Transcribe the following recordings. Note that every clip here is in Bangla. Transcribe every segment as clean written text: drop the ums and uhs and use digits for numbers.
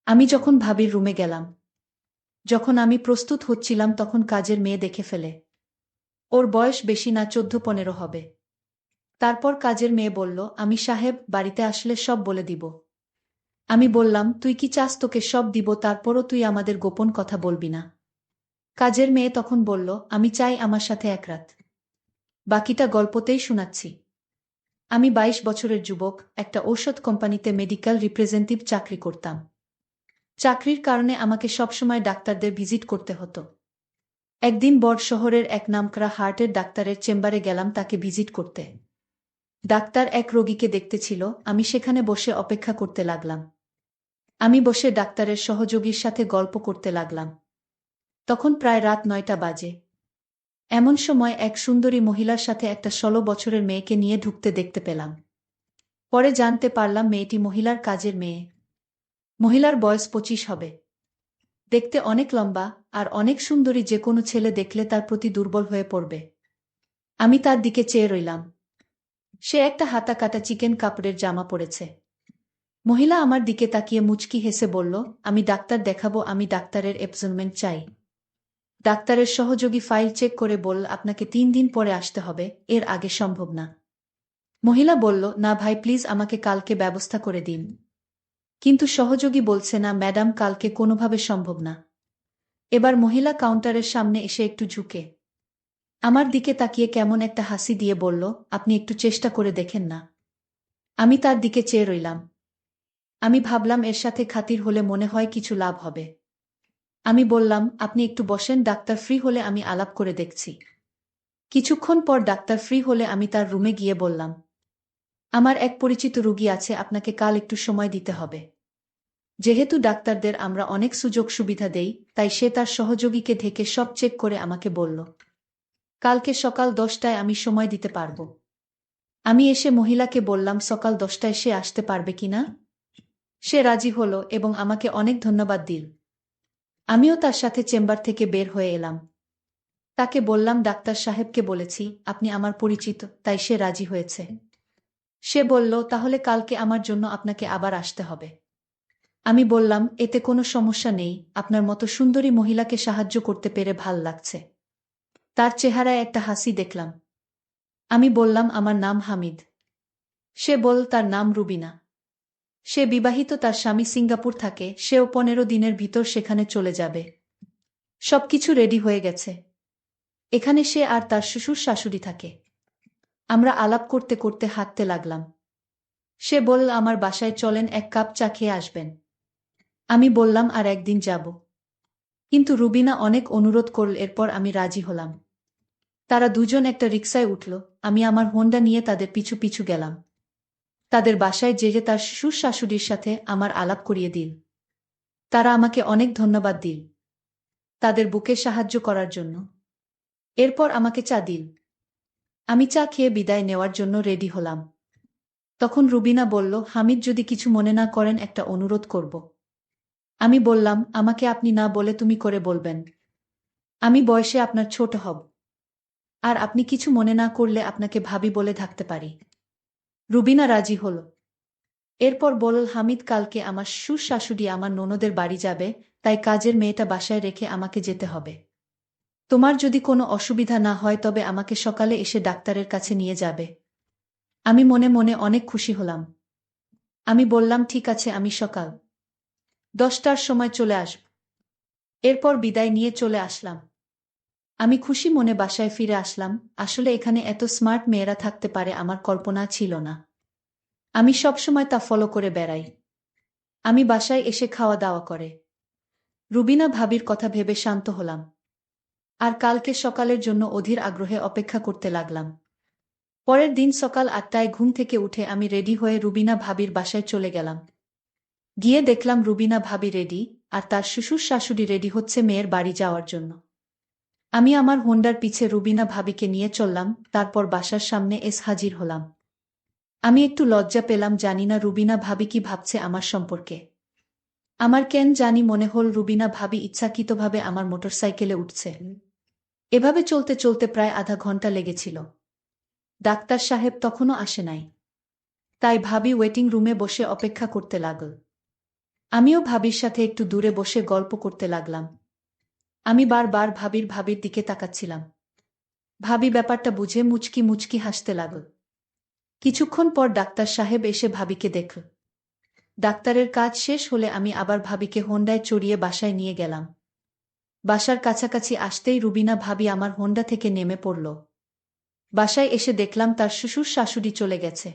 আমি যখন ভাবির রুমে গেলাম, যখন আমি প্রস্তুত হচ্ছিলাম তখন কাজের মেয়ে দেখে ফেলে। ওর বয়স বেশি না, 14-15 হবে। তারপর কাজের মেয়ে বলল, আমি সাহেব বাড়িতে আসলে সব বলে দিব। আমি বললাম, তুই কি চাস তোকে সব দিব, তারপরও তুই আমাদের গোপন কথা বলবি না? কাজের মেয়ে তখন বলল, আমি চাই আমার সাথে এক রাত। বাকিটা গল্পতেই শোনাচ্ছি। আমি 22 বছরের যুবক, একটা ঔষধ কোম্পানিতে মেডিকেল রিপ্রেজেন্টেটিভ চাকরি করতাম। চাকরির কারণে আমাকে সবসময় ডাক্তারদের ভিজিট করতে হতো। একদিন বড় শহরের এক নামকরা হার্টের ডাক্তারের চেম্বারে গেলাম তাকে ভিজিট করতে। ডাক্তার এক রোগীকে দেখতে ছিল, আমি সেখানে বসে অপেক্ষা করতে লাগলাম। আমি বসে ডাক্তারের সহযোগীর সাথে গল্প করতে লাগলাম। তখন প্রায় রাত 9টা বাজে। এমন সময় এক সুন্দরী মহিলার সাথে একটা 16 বছরের মেয়েকে নিয়ে ঢুকতে দেখতে পেলাম। পরে জানতে পারলাম মেয়েটি মহিলার কাজের মেয়ে। মহিলার বয়স 25 হবে। দেখতে অনেক লম্বা আর অনেক সুন্দরী, যে কোনো ছেলে দেখলে তার প্রতি দুর্বল হয়ে পড়বে। আমি তার দিকে চেয়ে রইলাম। সে একটা হাতা কাটা চিকেন কাপড়ের জামা পরেছে। মহিলা আমার দিকে তাকিয়ে মুচকি হেসে বলল, আমি ডাক্তার দেখাবো, আমি ডাক্তারের অ্যাপয়েন্টমেন্ট চাই। ডাক্তারের সহযোগী ফাইল চেক করে বলল, আপনাকে 3 দিন পরে আসতে হবে, এর আগে সম্ভব না। মহিলা বলল, না ভাই প্লিজ, আমাকে কালকে ব্যবস্থা করে দিন। কিন্তু সহযোগী বলছে, না ম্যাডাম, কালকে কোনোভাবে সম্ভব না। এবার মহিলা কাউন্টারের সামনে এসে একটু ঝুঁকে আমার দিকে তাকিয়ে কেমন একটা হাসি দিয়ে বলল, আপনি একটু চেষ্টা করে দেখেন না? আমি তার দিকে চেয়ে রইলাম। আমি ভাবলাম এর সাথে খাতির হলে মনে হয় কিছু লাভ হবে। আমি বললাম, আপনি একটু বসেন, ডাক্তার ফ্রি হলে আমি আলাপ করে দেখছি। কিছুক্ষণ পর ডাক্তার ফ্রি হলে আমি তার রুমে গিয়ে বললাম, আমার এক পরিচিত রোগী আছে, আপনাকে কাল একটু সময় দিতে হবে। যেহেতু ডাক্তারদের আমরা অনেক সুযোগ সুবিধা দেই, তাই সে তার সহযোগীকে ঢেকে সব চেক করে আমাকে বলল, কালকে সকাল 10টায় আমি সময় দিতে পারব। আমি এসে মহিলাকে বললাম, সকাল 10টায় সে আসতে পারবে কিনা। সে রাজি হলো এবং আমাকে অনেক ধন্যবাদ দিল। আমিও তার সাথে চেম্বার থেকে বের হয়ে এলাম। তাকে বললাম, ডাক্তার সাহেবকে বলেছি আপনি আমার পরিচিত, তাই সে রাজি হয়েছে। সে বলল, তাহলে কালকে আমার জন্য আপনাকে আবার আসতে হবে। আমি বললাম, এতে কোনো সমস্যা নেই, আপনার মতো সুন্দরী মহিলাকে সাহায্য করতে পেরে ভাল লাগছে। তার চেহারায় একটা হাসি দেখলাম। আমি বললাম, আমার নাম হামিদ। সে বলল, তার নাম রুবিনা। সে বিবাহিত, তার স্বামী সিঙ্গাপুর থাকে, সেও 15 দিনের ভিতর সেখানে চলে যাবে। সবকিছু রেডি হয়ে গেছে। এখানে সে আর তার শ্বশুর শাশুড়ি থাকে। আমরা আলাপ করতে করতে হাঁটতে লাগলাম। সে বলল, আমার বাসায় চলেন, এক কাপ চা খেয়ে আসবেন। আমি বললাম, আর একদিন যাব। কিন্তু রুবিনা অনেক অনুরোধ করল, এরপর আমি রাজি হলাম। তারা দুজন একটা রিকশায় উঠল। আমি আমার হোন্ডা নিয়ে তাদের পিছু পিছু গেলাম। তাদের বাসায় যেয়ে তার শ্বশুর শাশুড়ির সাথে আমার আলাপ করিয়ে দিল। তারা আমাকে অনেক ধন্যবাদ দিল তাদের বুকে সাহায্য করার জন্য। এরপর আমাকে চা দিল। আমি চা খেয়ে বিদায় নেওয়ার জন্য রেডি হলাম। তখন রুবিনা বলল, হামিদ, যদি কিছু মনে না করেন একটা অনুরোধ করব। আমি বললাম, আমাকে আপনি না বলে তুমি করে বলবেন। আমি বয়সে আপনার ছোট হব। আর আপনি কিছু মনে না করলে আপনাকে ভাবি বলে থাকতে পারি। রুবিনা রাজি হল। এরপর বলল, হামিদ, কালকে আমার শ্বশুর শাশুড়ি আমার ননদের বাড়ি যাবে, তাই কাজের মেয়েটা বাসায় রেখে আমাকে যেতে হবে। তোমার যদি কোনো অসুবিধা না হয় তবে আমাকে সকালে এসে ডাক্তারের কাছে নিয়ে যাবে। আমি মনে মনে অনেক খুশি হলাম। আমি বললাম, ঠিক আছে, আমি সকাল 10টার সময় চলে আসব। এরপর বিদায় নিয়ে চলে আসলাম। আমি খুশি মনে বাসায় ফিরে আসলাম। আসলে এখানে এত স্মার্ট মেয়েরা থাকতে পারে আমার কল্পনা ছিল না। আমি সব সময় তা ফলো করে বেড়াই। আমি বাসায় এসে খাওয়া দাওয়া করে রুবিনা ভাবির কথা ভেবে শান্ত হলাম। আর কালকে সকালের জন্য অধীর আগ্রহে অপেক্ষা করতে লাগলাম। পরের দিন সকাল 8টায় ঘুম থেকে উঠে আমি রেডি হয়ে রুবিনা ভাবির বাসায় চলে গেলাম। গিয়ে দেখলাম রুবিনা ভাবি রেডি, আর তার শ্বশুর শাশুড়ি রেডি হচ্ছে মেয়ের বাড়ি যাওয়ার জন্য। আমি আমার হোন্ডার পিছে রুবিনা ভাবিকে নিয়ে চললাম, তারপর বাসার সামনে হাজির হলাম। আমি একটু লজ্জা পেলাম, জানি না রুবিনা ভাবি কি ভাবছে আমার সম্পর্কে। আমার কেন জানি মনে হল রুবিনা ভাবি ইচ্ছাকৃতভাবে আমার মোটরসাইকেলে উঠছে। এভাবে চলতে চলতে প্রায় আধা ঘন্টা লেগেছিল। ডাক্তার সাহেব তখনও আসে নাই। তাই ভাবি ওয়েটিং রুমে বসে অপেক্ষা করতে লাগল। আমিও ভাবির সাথে একটু দূরে বসে গল্প করতে লাগলাম। আমি বারবার ভাবির দিকে তাকাচ্ছিলাম। ভাবি ব্যাপারটা বুঝে মুচকি মুচকি হাসতে লাগল। কিছুক্ষণ পর ডাক্তার সাহেব এসে ভাবিকে দেখল। ডাক্তারের কাজ শেষ হলে আমি আবার ভাবিকে হোন্ডায় চড়িয়ে বাসায় নিয়ে গেলাম। বাসার কাছাকাছি আসতেই রুবিনা ভাবি আমার হোন্ডা থেকে নেমে পড়ল। বাসায় এসে দেখলাম তার শ্বশুর শাশুড়ি চলে গেছে।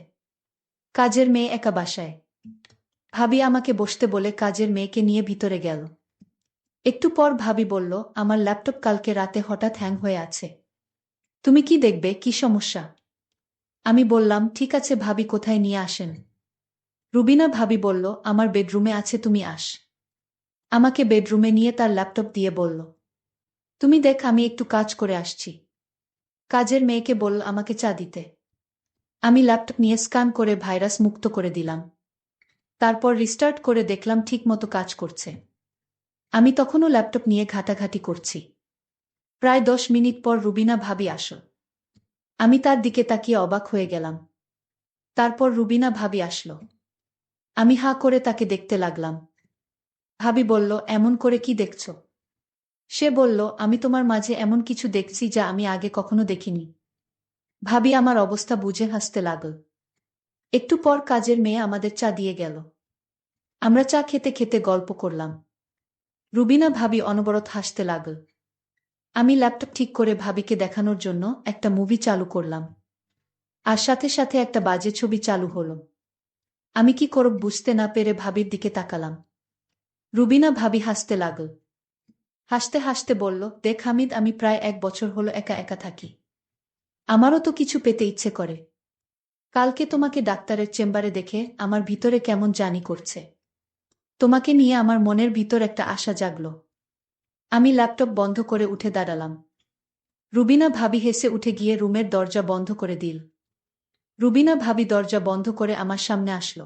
কাজের মেয়ে একা বাসায়। ভাবি আমাকে বসতে বলে কাজের মেয়েকে নিয়ে ভিতরে গেল। একটু পর ভাবি বলল, আমার ল্যাপটপ কালকে রাতে হঠাৎ হ্যাং হয়ে আছে। তুমি কি দেখবে, কি সমস্যা? আমি বললাম, ঠিক আছে ভাবি, কোথায় নিয়ে আসেন? রুবিনা ভাবি বলল, আমার বেডরুমে আছে, তুমি আস। আমাকে বেডরুমে নিয়ে তার ল্যাপটপ দিয়ে বলল, তুমি দেখ, আমি একটু কাজ করে আসছি। কাজের মেয়েকে বলল আমাকে চা দিতে। আমি ল্যাপটপ নিয়ে স্ক্যান করে ভাইরাস মুক্ত করে দিলাম। তারপর রিস্টার্ট করে দেখলাম ঠিকমতো কাজ করছে। আমি তখনও ল্যাপটপ নিয়ে ঘাটাঘাটি করছি। প্রায় 10 মিনিট পর রুবিনা ভাবি আসল। আমি তার দিকে তাকিয়ে অবাক হয়ে গেলাম। তারপর রুবিনা ভাবি আসলো। আমি হাঁ করে তাকে দেখতে লাগলাম। ভাবি বলল, এমন করে কি দেখছ? সে বলল, আমি তোমার মাঝে এমন কিছু দেখছি যা আমি আগে কখনো দেখিনি। ভাবি আমার অবস্থা বুঝে হাসতে লাগল। একটু পর কাজের মেয়ে আমাদের চা দিয়ে গেল। আমরা চা খেতে খেতে গল্প করলাম। রুবিনা ভাবি অনবরত হাসতে লাগল। আমি ল্যাপটপ ঠিক করে ভাবিকে দেখানোর জন্য একটা মুভি চালু করলাম। আর সাথে সাথে একটা বাজে ছবি চালু হলো। আমি কি করব বুঝতে না পেরে ভাবির দিকে তাকালাম। রুবিনা ভাবি হাসতে লাগল। হাসতে হাসতে বলল, দেখ হামিদ, আমি প্রায় 1 বছর হলো একা একা থাকি। আমারও তো কিছু পেতে ইচ্ছে করে। কালকে তোমাকে ডাক্তারের চেম্বারে দেখে আমার ভিতরে কেমন জানি করছে। তোমাকে নিয়ে আমার মনের ভিতর একটা আশা জাগল। আমি ল্যাপটপ বন্ধ করে উঠে দাঁড়ালাম। রুবিনা ভাবি হেসে উঠে গিয়ে রুমের দরজা বন্ধ করে দিল। রুবিনা ভাবি দরজা বন্ধ করে আমার সামনে আসলো।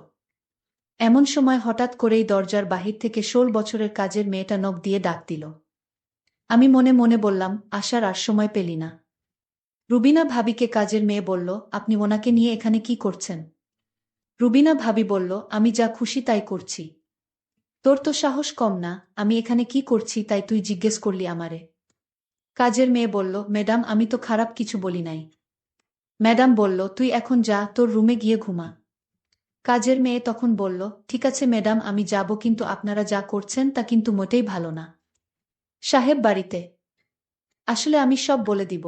এমন সময় হঠাৎ করেই দরজার বাহির থেকে 16 বছরের কাজের মেয়েটা নখ দিয়ে ডাক দিল। আমি মনে মনে বললাম, আসার আর সময় পেলি না। রুবিনা ভাবিকে কাজের মেয়ে বলল, আপনি ওনাকে নিয়ে এখানে কি করছেন? রুবিনা ভাবি বলল, আমি যা খুশি তাই করছি। তোর তো সাহস কম না, আমি এখানে কি করছি তাই তুই জিজ্ঞেস করলি আমারে? কাজের মেয়ে বলল, ম্যাডাম, আমি তো খারাপ কিছু বলি নাই। ম্যাডাম বলল, তুই এখন যা, তোর রুমে গিয়ে ঘুমা। কাজের মেয়ে তখন বলল, ঠিক আছে ম্যাডাম, আমি যাব, কিন্তু আপনারা যা করছেন তা কিন্তু মোটেই ভালো না। সাহেব বাড়িতে আসলে আমি সব বলে দিব।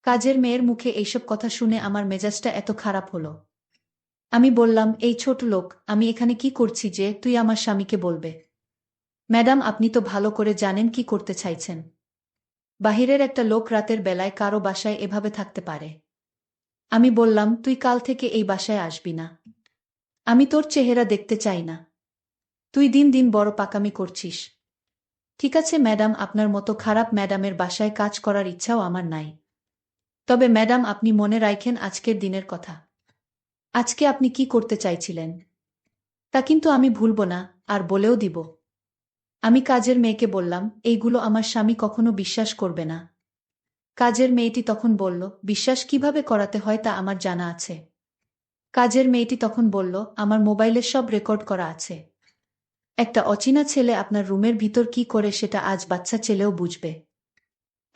কাজের মেয়ের মুখে এইসব কথা শুনে আমার মেজাজটা এত খারাপ হলো। আমি বললাম, এই ছোট লোক, আমি এখানে কি করছি যে তুই আমার স্বামীকে বলবে? ম্যাডাম, আপনি তো ভালো করে জানেন কি করতে চাইছেন। বাহিরের একটা লোক রাতের বেলায় কারো বাসায় এভাবে থাকতে পারে? আমি বললাম, তুই কাল থেকে এই বাসায় আসবি না। আমি তোর চেহারা দেখতে চাই না। তুই দিন দিন বড় পাকামি করছিস। ঠিক আছে ম্যাডাম, আপনার মতো খারাপ ম্যাডামের বাসায় কাজ করার ইচ্ছাও আমার নাই। তবে ম্যাডাম, আপনি মনে রাখেন আজকের দিনের কথা। আজকে আপনি কি করতে চাইছিলেন তা কিন্তু আমি ভুলব না, আর বলেও দিব। আমি কাজের মেয়েকে বললাম, এইগুলো আমার স্বামী কখনো বিশ্বাস করবে না। কাজের মেয়েটি তখন বলল, বিশ্বাস কিভাবে করাতে হয় তা আমার জানা আছে। কাজের মেয়েটি তখন বলল, আমার মোবাইলে সব রেকর্ড করা আছে। একটা অচেনা ছেলে আপনার রুমের ভিতর কি করে সেটা আজ বাচ্চা ছেলেও বুঝবে।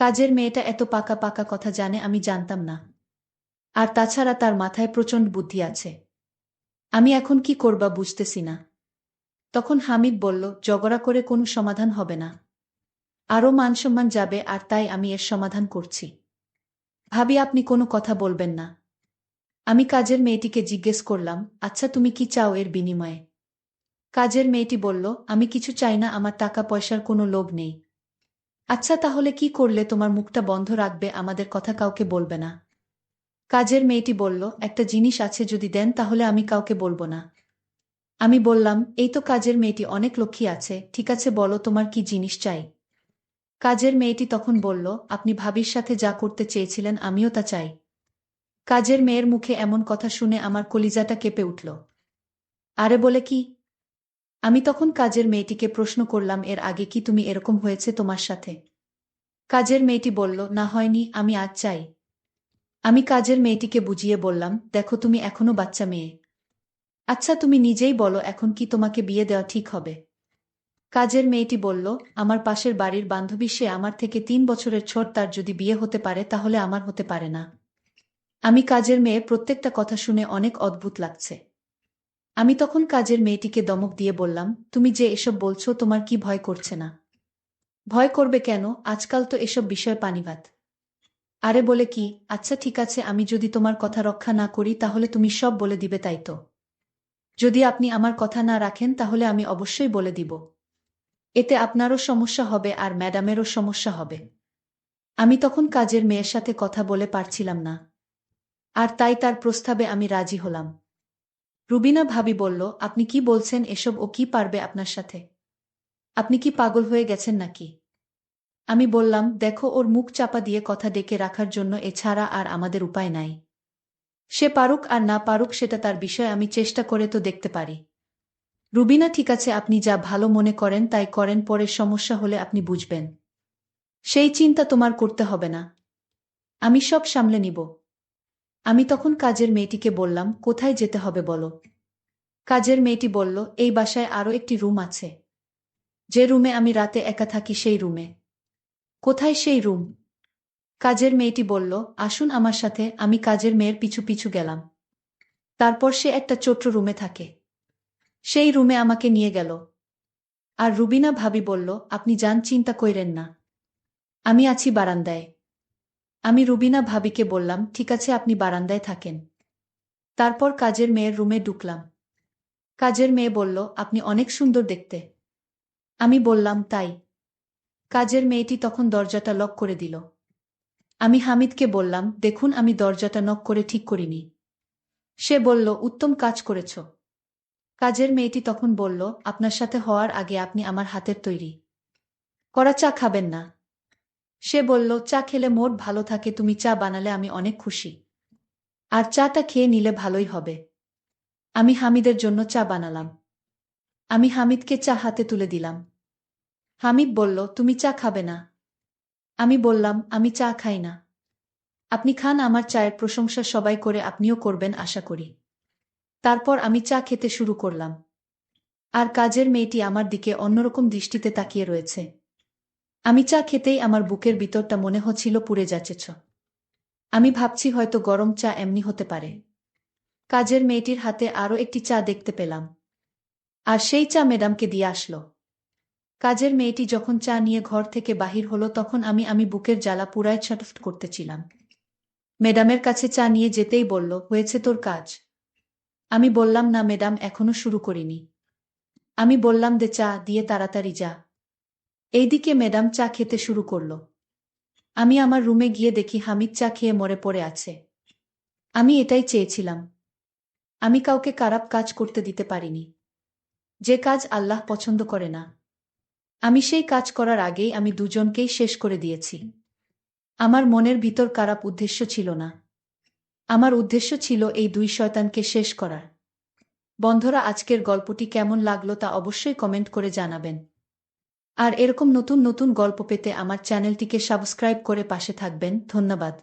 কাজের মেয়েটা এত পাকা পাকা কথা জানে আমি জানতাম না। আর তাছাড়া তার মাথায় প্রচণ্ড বুদ্ধি আছে। আমি এখন কি করবা বুঝতেছি না। তখন হামিদ বলল, ঝগড়া করে কোনো সমাধান হবে না। আরও মানসম্মান যাবে, আর তাই আমি এর সমাধান করছি। ভাবি, আপনি কোনো কথা বলবেন না? আমি কাজের মেয়েটিকে জিজ্ঞেস করলাম, আচ্ছা তুমি কি চাও এর বিনিময়ে? কাজের মেয়েটি বলল, আমি কিছু চাই না, আমার টাকা পয়সার কোনো লোভ নেই। আচ্ছা তাহলে কি করলে তোমার মুখটা বন্ধ রাখবে, আমাদের কথা কাউকে বলবে না? কাজের মেয়েটি বলল, একটা জিনিস আছে, যদি দেন তাহলে আমি কাউকে বলবো না। আমি বললাম, এই তো কাজের মেয়েটি অনেক লক্ষ্মী আছে, ঠিক আছে বলো তোমার কি জিনিস চাই। কাজের মেয়েটি তখন বলল, আপনি ভাবির সাথে যা করতে চেয়েছিলেন আমিও তা চাই। কাজের মেয়ের মুখে এমন কথা শুনে আমার কলিজাটা কেঁপে উঠল। আরে বলে কি? আমি তখন কাজের মেয়েটিকে প্রশ্ন করলাম, এর আগে কি তুমি এরকম হয়েছে তোমার সাথে? কাজের মেয়েটি বলল, না হয়নি, আমি আজ চাই। আমি কাজের মেয়েটিকে বুঝিয়ে বললাম, দেখো তুমি এখনো বাচ্চা মেয়ে। আচ্ছা তুমি নিজেই বলো এখন কি তোমাকে বিয়ে দেওয়া ঠিক হবে? কাজের মেয়েটি বলল, আমার পাশের বাড়ির বান্ধবী, সে আমার থেকে 3 বছরের ছোট, তার যদি বিয়ে হতে পারে তাহলে আমার হতে পারে না। আমি কাজের মেয়ে, প্রত্যেকটা কথা শুনে অনেক অদ্ভুত লাগছে। আমি তখন কাজের মেয়েটিকে দমক দিয়ে বললাম, তুমি যে এসব বলছো তোমার কি ভয় করছে না? ভয় করবে কেন, আজকাল তো এসব বিষয় পানিভাত। আরে বলে কি, আচ্ছা ঠিক আছে, আমি যদি তোমার কথা রক্ষা না করি তাহলে তুমি সব বলে দিবে তাই তো? যদি আপনি আমার কথা না রাখেন তাহলে আমি অবশ্যই বলে দিব। এতে আপনারও সমস্যা হবে আর ম্যাডামেরও সমস্যা হবে। আমি তখন কাজের মেয়ের সাথে কথা বলে পারছিলাম না। আর তাই তার প্রস্তাবে আমি রাজি হলাম। রুবিনা ভাবি বলল, আপনি কি বলছেন এসব, ও কি পারবে আপনার সাথে? আপনি কি পাগল হয়ে গেছেন নাকি? আমি বললাম, দেখো, ওর মুখ চাপা দিয়ে কথা ডেকে রাখার জন্য এছাড়া আর আমাদের উপায় নাই। সে পারুক আর না পারুক সেটা তার বিষয়, আমি চেষ্টা করে তো দেখতে পারি। রুবিনা, ঠিক আছে, আপনি যা ভালো মনে করেন তাই করেন, পরে সমস্যা হলে আপনি বুঝবেন। সেই চিন্তা তোমার করতে হবে না, আমি সব সামলে নিব। আমি তখন কাজের মেয়েটিকে বললাম, কোথায় যেতে হবে বলো? কাজের মেয়েটি বলল, এই বাসায় আরও একটি রুম আছে। যে রুমে আমি রাতে একা থাকি সেই রুমে। কোথায় সেই রুম? কাজের মেয়েটি বলল, আসুন আমার সাথে। আমি কাজের মেয়ের পিছু পিছু গেলাম। তারপর সে একটা ছোট্ট রুমে থাকে। সেই রুমে আমাকে নিয়ে গেল। আর রুবিনা ভাবি বলল, আপনি যান, চিন্তা কইরেন না, আমি আছি বারান্দায়। আমি রুবিনা ভাবিকে বললাম, ঠিক আছে, আপনি বারান্দায় থাকেন। তারপর কাজের মেয়ের রুমে ঢুকলাম। কাজের মেয়ে বলল, আপনি অনেক সুন্দর দেখতে। আমি বললাম, তাই? কাজের মেয়েটি তখন দরজাটা লক করে দিল। আমি হামিদকে বললাম, দেখুন, আমি দরজাটা নক করে ঠিক করিনি। সে বলল, উত্তম কাজ করেছ। কাজের মেয়েটি তখন বলল, আপনার সাথে হওয়ার আগে আপনি আমার হাতের তৈরি করা চা খাবেন না? সে বলল, চা খেলে মোট ভালো থাকে, তুমি চা বানালে আমি অনেক খুশি। আর চাটা খেয়ে নিলে ভালোই হবে। আমি হামিদের জন্য চা বানালাম। আমি হামিদকে চা হাতে তুলে দিলাম। হামিদ বলল, তুমি চা খাবে না? আমি বললাম, আমি চা খাই না। আপনি খান, আমার চায়ের প্রশংসা সবাই করে, আপনিও করবেন আশা করি। তারপর আমি চা খেতে শুরু করলাম। আর কাজের মেয়েটি আমার দিকে অন্যরকম দৃষ্টিতে তাকিয়ে রয়েছে। আমি চা খেতেই আমার বুকের ভিতরটা মনে হচ্ছিল পুড়ে যাচ্ছেছ। আমি ভাবছি হয়তো গরম চা এমনি হতে পারে। কাজের মেয়েটির হাতে আরও একটি চা দেখতে পেলাম। আর সেই চা ম্যাডামকে দিয়ে আসলো। কাজের মেয়েটি যখন চা নিয়ে ঘর থেকে বাহির হলো তখন আমি বুকের জ্বালা পুরায় ছটফট করতেছিলাম। ম্যাডামের কাছে চা নিয়ে যেতেই বলল, হয়েছে তোর কাজ? আমি বললাম, না ম্যাডাম, এখনো শুরু করিনি। আমি বললাম, দে চা, দিয়ে তাড়াতাড়ি যা। এইদিকে ম্যাডাম চা খেতে শুরু করল। আমি আমার রুমে গিয়ে দেখি হামিদ চা খেয়ে মরে পড়ে আছে। আমি এটাই চেয়েছিলাম। আমি কাউকে খারাপ কাজ করতে দিতে পারিনি, যে কাজ আল্লাহ পছন্দ করে না। আমি সেই কাজ করার আগেই আমি দুজনকেই শেষ করে দিয়েছি। আমার মনের ভিতর খারাপ উদ্দেশ্য ছিল না। আমার উদ্দেশ্য ছিল এই দুই শয়তানকে শেষ করার। বন্ধুরা, আজকের গল্পটি কেমন লাগলো তা অবশ্যই কমেন্ট করে জানাবেন। আর এরকম নতুন নতুন গল্প পেতে আমার চ্যানেলটিকে সাবস্ক্রাইব করে পাশে থাকবেন। ধন্যবাদ।